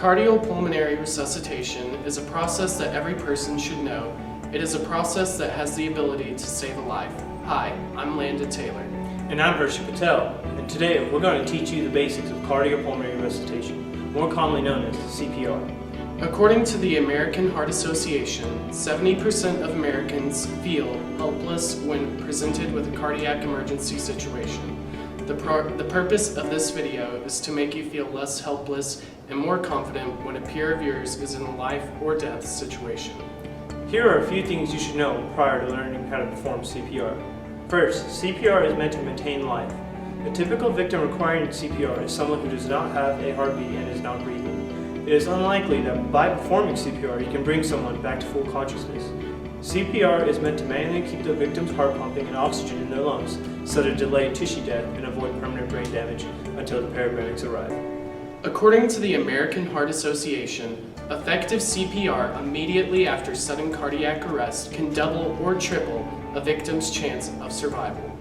Cardiopulmonary resuscitation is a process that every person should know. It is a process that has the ability to save a life. Hi, I'm Landon Taylor. And I'm Hershey Patel, and today we're going to teach you the basics of cardiopulmonary resuscitation, more commonly known as CPR. According to the American Heart Association, 70% of Americans feel helpless when presented with a cardiac emergency situation. The purpose of this video is to make you feel less helpless and more confident when a peer of yours is in a life or death situation. Here are a few things you should know prior to learning how to perform CPR. First, CPR is meant to maintain life. A typical victim requiring CPR is someone who does not have a heartbeat and is not breathing. It is unlikely that by performing CPR you can bring someone back to full consciousness. CPR is meant to manually keep the victim's heart pumping and oxygen in their lungs, so to delay tissue death and avoid permanent brain damage until the paramedics arrive. According to the American Heart Association, effective CPR immediately after sudden cardiac arrest can double or triple a victim's chance of survival.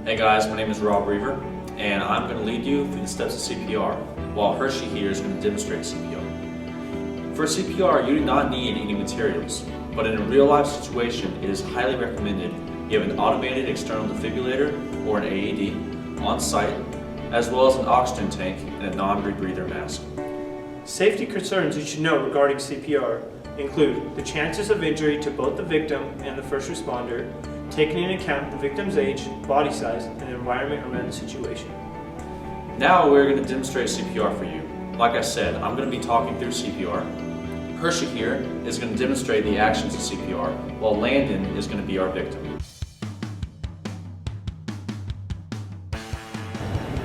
Hey guys, my name is Rob Reaver, and I'm going to lead you through the steps of CPR, while Hershey here is going to demonstrate CPR. For CPR, you do not need any materials, but in a real-life situation, it is highly recommended you have an automated external defibrillator, or an AED, on site, as well as an oxygen tank and a non-rebreather mask. Safety concerns you should know regarding CPR include the chances of injury to both the victim and the first responder, taking into account the victim's age, body size, and the environment around the situation. Now we're going to demonstrate CPR for you. Like I said, I'm going to be talking through CPR. Hershey here is going to demonstrate the actions of CPR, while Landon is going to be our victim.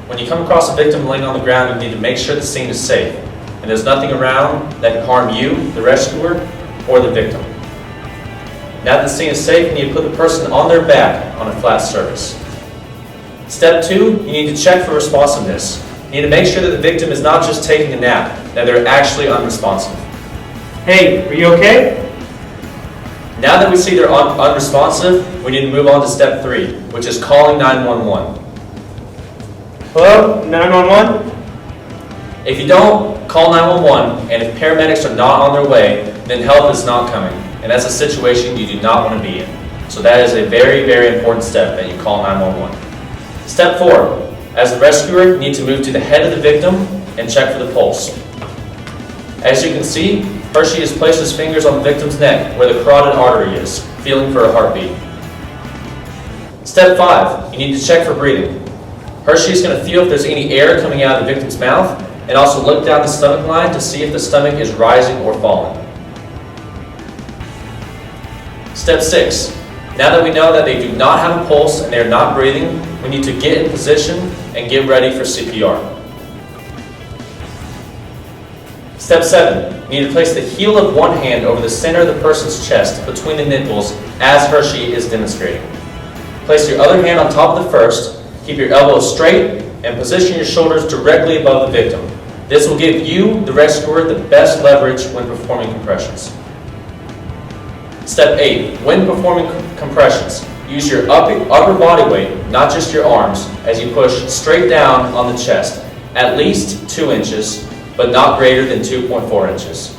When you come across a victim laying on the ground, you need to make sure the scene is safe, and there's nothing around that can harm you, the rescuer, or the victim. Now that the scene is safe, you need to put the person on their back on a flat surface. Step 2, you need to check for responsiveness. You need to make sure that the victim is not just taking a nap, that they're actually unresponsive. Hey, are you okay? Now that we see they're unresponsive, we need to move on to step 3, which is calling 911. Hello, 911? If you don't call 911, and if paramedics are not on their way, then help is not coming, and that's a situation you do not want to be in. So that is a very, very important step, that you call 911. Step 4, as the rescuer, you need to move to the head of the victim and check for the pulse. As you can see, Hershey has placed his fingers on the victim's neck where the carotid artery is, feeling for a heartbeat. Step 5, you need to check for breathing. Hershey is going to feel if there's any air coming out of the victim's mouth, and also look down the stomach line to see if the stomach is rising or falling. Step 6, now that we know that they do not have a pulse and they are not breathing, we need to get in position and get ready for CPR. Step 7, you need to place the heel of one hand over the center of the person's chest between the nipples as Hershey is demonstrating. Place your other hand on top of the first, keep your elbows straight, and position your shoulders directly above the victim. This will give you, the rescuer, the best leverage when performing compressions. Step 8, when performing compressions, use your upper body weight, not just your arms, as you push straight down on the chest, at least 2 inches, but not greater than 2.4 inches.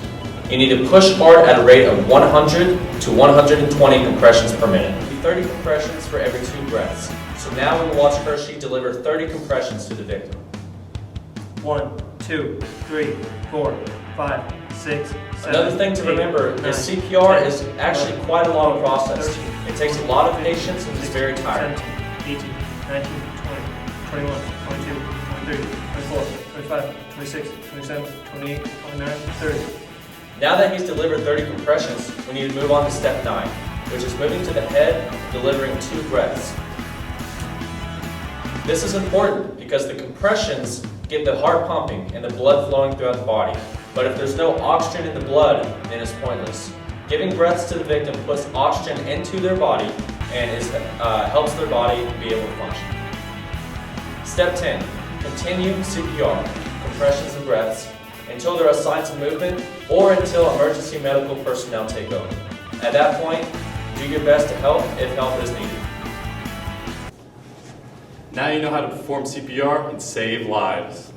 You need to push hard at a rate of 100 to 120 compressions per minute. 30 compressions for every 2 breaths. So now we will watch Hershey deliver 30 compressions to the victim. 1, 2, 3, 4, 5, 6, 7. Another thing to remember is CPR is actually quite a long process. It takes a lot of patience and is very tiring. 17, 18, 19, 20, 21, 22, 23, 24, 25, 26, 27, 28, 29, 30. Now that he's delivered 30 compressions, we need to move on to step 9, which is moving to the head, delivering 2 breaths. This is important because the compressions get the heart pumping and the blood flowing throughout the body. But if there's no oxygen in the blood, then it's pointless. Giving breaths to the victim puts oxygen into their body and helps their body be able to function. Step 10, continue CPR, compressions and breaths, until there are signs of movement or until emergency medical personnel take over. At that point, do your best to help if help is needed. Now you know how to perform CPR and save lives.